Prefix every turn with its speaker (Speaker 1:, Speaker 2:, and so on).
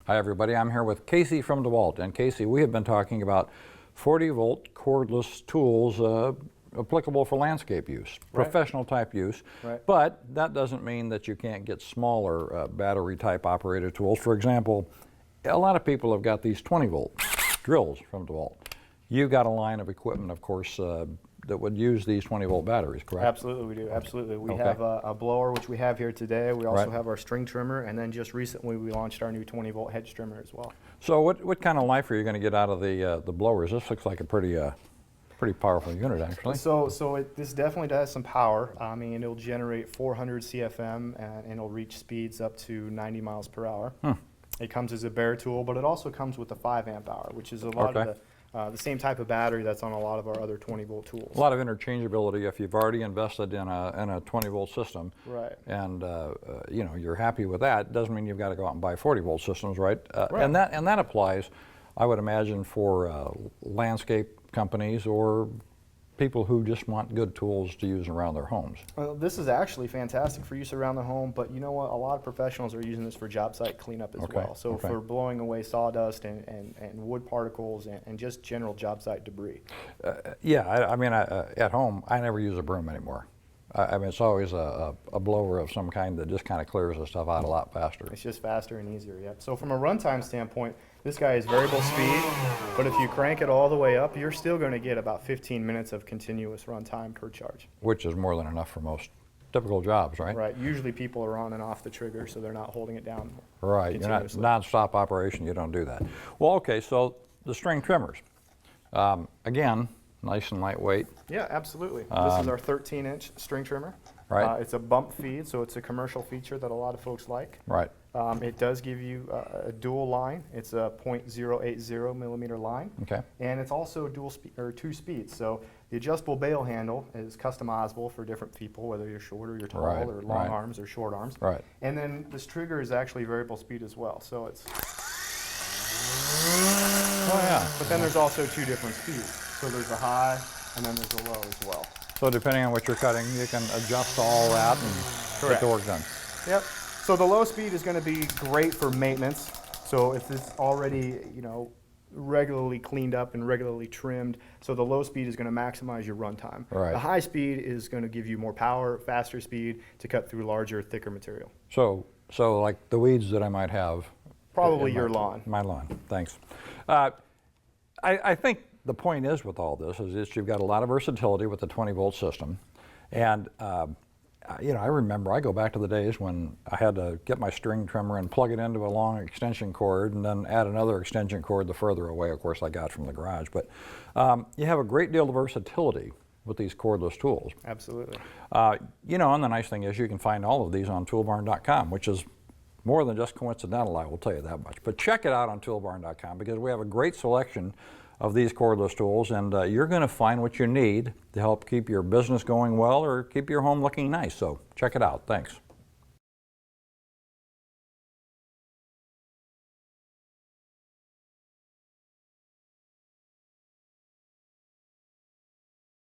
Speaker 1: Hi everybody, I'm here with Casey from DeWalt. And Casey, we have been talking about 40-volt cordless tools applicable for landscape use, professional type use. But that doesn't mean that you can't get smaller battery type operated tools. For example, a lot of people have got these 20-volt drills from DeWalt. You've got a line of equipment, of course, that would use these 20-volt batteries, correct?
Speaker 2: Absolutely, we do. Absolutely. We have a blower, which we have here today. We also have our string trimmer, and then just recently we launched our new 20-volt hedge trimmer as well.
Speaker 1: So what kind of life are you going to get out of the blowers? This looks like a pretty powerful unit, actually.
Speaker 2: This definitely does some power. I mean, it'll generate 400 CFM, and it'll reach speeds up to 90 miles per hour. It comes as a bare tool, but it also comes with a 5 amp hour, which is a lot of the same type of battery that's on a lot of our other 20-volt tools.
Speaker 1: A lot of interchangeability if you've already invested in a 20-volt system. And you know, you're happy with that. Doesn't mean you've got to go out and buy 40-volt systems, right? And that applies, I would imagine, for landscape companies or people who just want good tools to use around their homes.
Speaker 2: Well, this is actually fantastic for use around the home, but you know what? A lot of professionals are using this for job site cleanup as well. So for blowing away sawdust and wood particles and just general job site debris.
Speaker 1: I mean, at home, I never use a broom anymore. I mean, it's always a blower of some kind that just kind of clears the stuff out a lot faster.
Speaker 2: It's just faster and easier, yep. So from a runtime standpoint, this guy is variable speed, but if you crank it all the way up, you're still going to get about 15 minutes of continuous runtime per charge.
Speaker 1: Which is more than enough for most typical jobs, right?
Speaker 2: Right. Usually people are on and off the trigger, so they're not holding it down.
Speaker 1: Right. You're not non-stop operation. You don't do that. Well, okay. So the string trimmers, again, nice and lightweight.
Speaker 2: Yeah, absolutely. This is our 13-inch string trimmer. It's a bump feed, so it's a commercial feature that a lot of folks like. It does give you a dual line. It's a .080 millimeter line. And it's also dual or 2 speeds. So the adjustable bail handle is customizable for different people, whether you're short or you're tall, or long arms or short arms. And then this trigger is actually variable speed as well. So it's. But then there's also 2 different speeds. So there's a high and then there's a low as well.
Speaker 1: So depending on what you're cutting, you can adjust all that and get the work done.
Speaker 2: Yep. So the low speed is going to be great for maintenance. So if it's already, you know, regularly cleaned up and regularly trimmed, so the low speed is going to maximize your runtime. The high speed is going to give you more power, faster speed to cut through larger, thicker material.
Speaker 1: So like the weeds that I might have.
Speaker 2: Probably your lawn.
Speaker 1: My lawn. Thanks. I think the point is with all this is that you've got a lot of versatility with the 20-volt system. And you know, I remember, I go back to the days when I had to get my string trimmer and plug it into a long extension cord and then add another extension cord the further away, of course, I got from the garage. But you have a great deal of versatility with these cordless tools.
Speaker 2: Absolutely.
Speaker 1: You know, and the nice thing is you can find all of these on Toolbarn.com, which is more than just coincidental, I will tell you that much. But check it out on Toolbarn.com because we have a great selection of these cordless tools, and you're going to find what you need to help keep your business going well or keep your home looking nice. So check it out. Thanks.